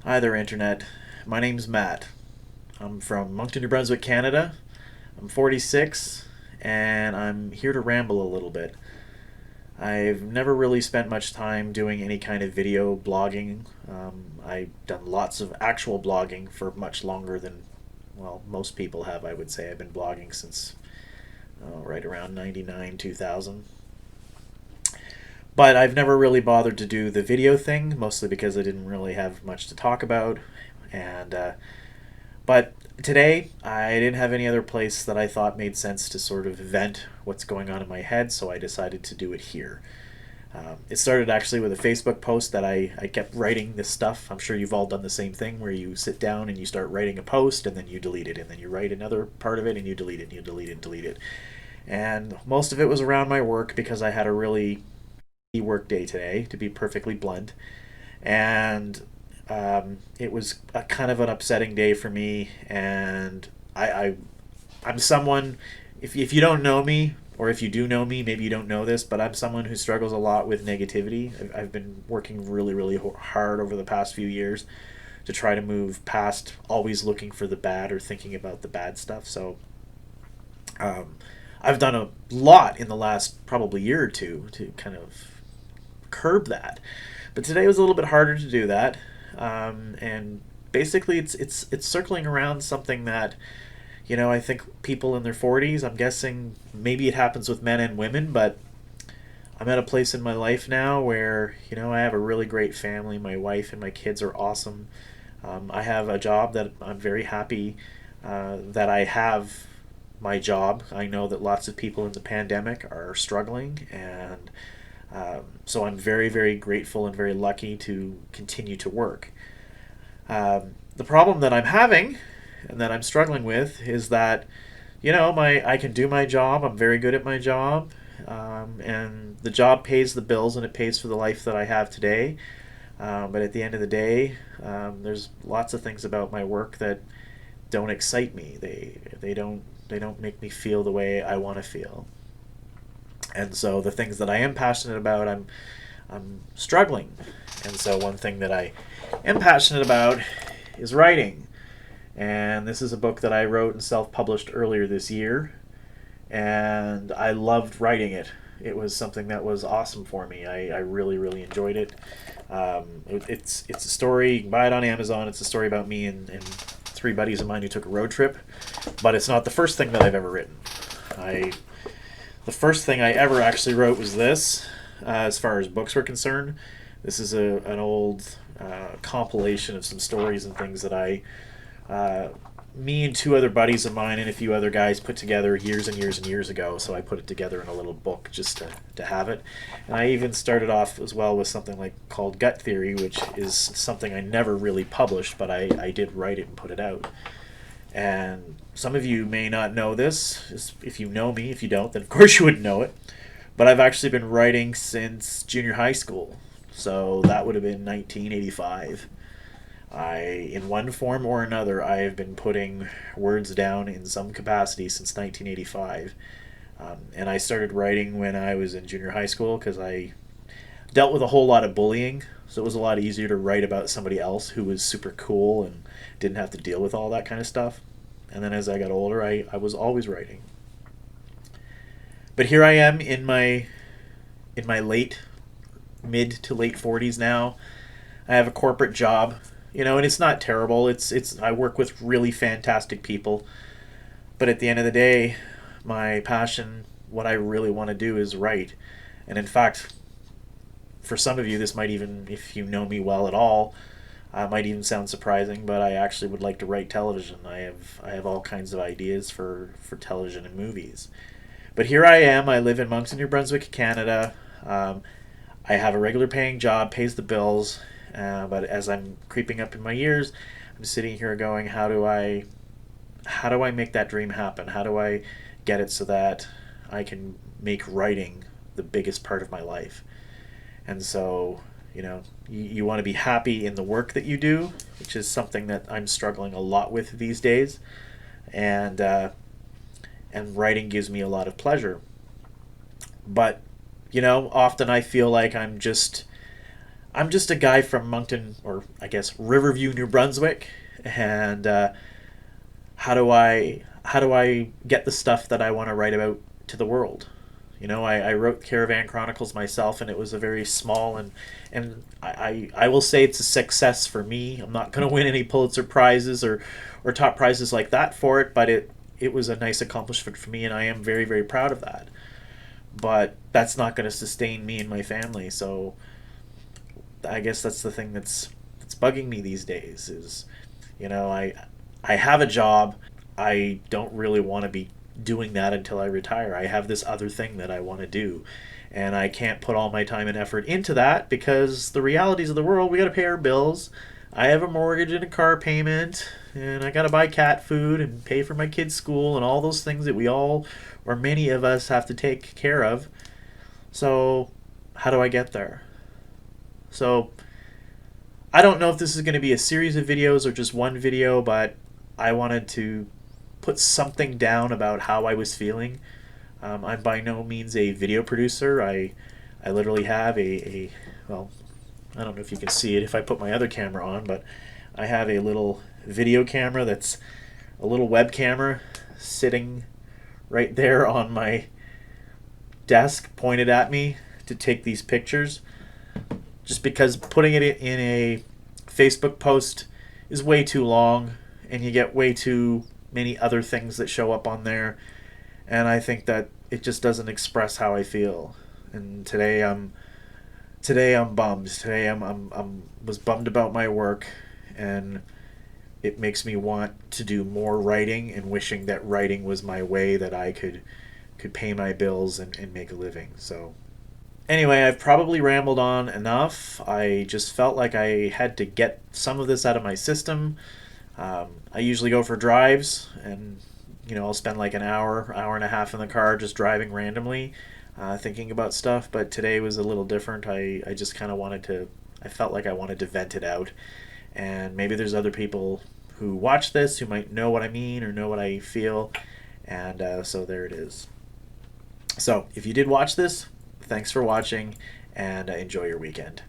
Hi there, Internet. My name's Matt. I'm from Moncton, New Brunswick, Canada. I'm 46, and I'm here to ramble a little bit. I've never really spent much time doing any kind of video blogging. I've done lots of actual blogging for much longer than, well, most people have, I would say. I've been blogging since right around 99, 2000. But I've never really bothered to do the video thing, mostly because I didn't really have much to talk about. And But today, I didn't have any other place that I thought made sense to sort of vent what's going on in my head, so I decided to do it here. It started actually with a Facebook post that I kept writing this stuff. I'm sure you've all done the same thing where you sit down and you start writing a post and then you delete it, and then you write another part of it and you delete it and you delete it and delete it. And most of it was around my work because I had a really work day today, to be perfectly blunt. And it was a kind of an upsetting day for me, and I'm someone. If you don't know me, or if you do know me, maybe you don't know this, but I'm someone who struggles a lot with negativity. I've been working really hard over the past few years to try to move past always looking for the bad or thinking about the bad stuff. So um, I've done a lot in the last probably year or two to kind of curb that. But today was a little bit harder to do that, and basically it's circling around something that I think people in their 40s. I'm guessing maybe it happens with men and women, but I'm at a place in my life now where I have a really great family. My wife and my kids are awesome. I have a job that I'm very happy that I have my job. I know that lots of people in the pandemic are struggling, and so I'm very grateful and very lucky to continue to work. The problem that I'm having and that I'm struggling with is that my I can do my job. I'm very good at my job, and the job pays the bills and it pays for the life that I have today. But at the end of the day, there's lots of things about my work that don't excite me. They don't make me feel the way I want to feel. And so the things that I am passionate about, I'm struggling. And so one thing that I am passionate about is writing. And this is a book that I wrote and self-published earlier this year, and I loved writing it. It was something that was awesome for me. I really enjoyed it. It's a story. You can buy it on Amazon. It's a story about me and three buddies of mine who took a road trip. But it's not the first thing that I've ever written. I The first thing I ever actually wrote was this. As far as books were concerned, this is an old compilation of some stories and things that me and two other buddies of mine and a few other guys put together years and years ago. So I put it together in a little book just to have it. And I even started off as well with something called Gut Theory, which is something I never really published, but I did write it and put it out. And some of you may not know this. If you know me, if you don't, then of course you would know it. But I've actually been writing since junior high school. So that would have been 1985. In one form or another, I have been putting words down in some capacity since 1985. And I started writing when I was in junior high school because I dealt with a whole lot of bullying. So it was a lot easier to write about somebody else who was super cool and didn't have to deal with all that kind of stuff. And then as I got older, I was always writing. But here I am in my mid to late 40s now. I have a corporate job, and it's not terrible. It's I work with really fantastic people, but at the end of the day, my passion, what I really want to do is write. And in fact, for some of you, this might even, if you know me well at all, might even sound surprising, but I actually would like to write television. I have all kinds of ideas for television and movies. But here I am. I live in Moncton, New Brunswick, Canada. I have a regular paying job, pays the bills, but as I'm creeping up in my years, I'm sitting here going, how do I make that dream happen? How do I get it so that I can make writing the biggest part of my life? And so, you want to be happy in the work that you do, which is something that I'm struggling a lot with these days, and writing gives me a lot of pleasure. But often I feel like I'm just a guy from Moncton, or I guess Riverview, New Brunswick, and how do I get the stuff that I want to write about to the world? I wrote Caravan Chronicles myself, and it was a very small and I will say it's a success for me. I'm not going to win any Pulitzer prizes or top prizes like that for it, but it was a nice accomplishment for me, and I am very very proud of that. But that's not going to sustain me and my family, so I guess that's the thing that's bugging me these days is, I have a job. I don't really want to be doing that until I retire. I have this other thing that I want to do, and I can't put all my time and effort into that because the realities of the world, we got to pay our bills. I have a mortgage and a car payment, and I got to buy cat food and pay for my kids' school and all those things that we all, or many of us, have to take care of. So, how do I get there? So, I don't know if this is going to be a series of videos or just one video, but I wanted to put something down about how I was feeling. I'm by no means a video producer. I literally have well, I don't know if you can see it if I put my other camera on, but I have a little video camera that's a little web camera sitting right there on my desk pointed at me to take these pictures, just because putting it in a Facebook post is way too long and you get way too many other things that show up on there, and I think that it just doesn't express how I feel. And today I'm bummed. Today I'm was bummed about my work, and it makes me want to do more writing and wishing that writing was my way that I could pay my bills and make a living. So anyway, I've probably rambled on enough. I just felt like I had to get some of this out of my system. I usually go for drives, and I'll spend like an hour and a half in the car just driving randomly, thinking about stuff. But today was a little different. I just kind of I felt like I wanted to vent it out. And maybe there's other people who watch this who might know what I mean or know what I feel. And so there it is. So if you did watch this, thanks for watching, and enjoy your weekend.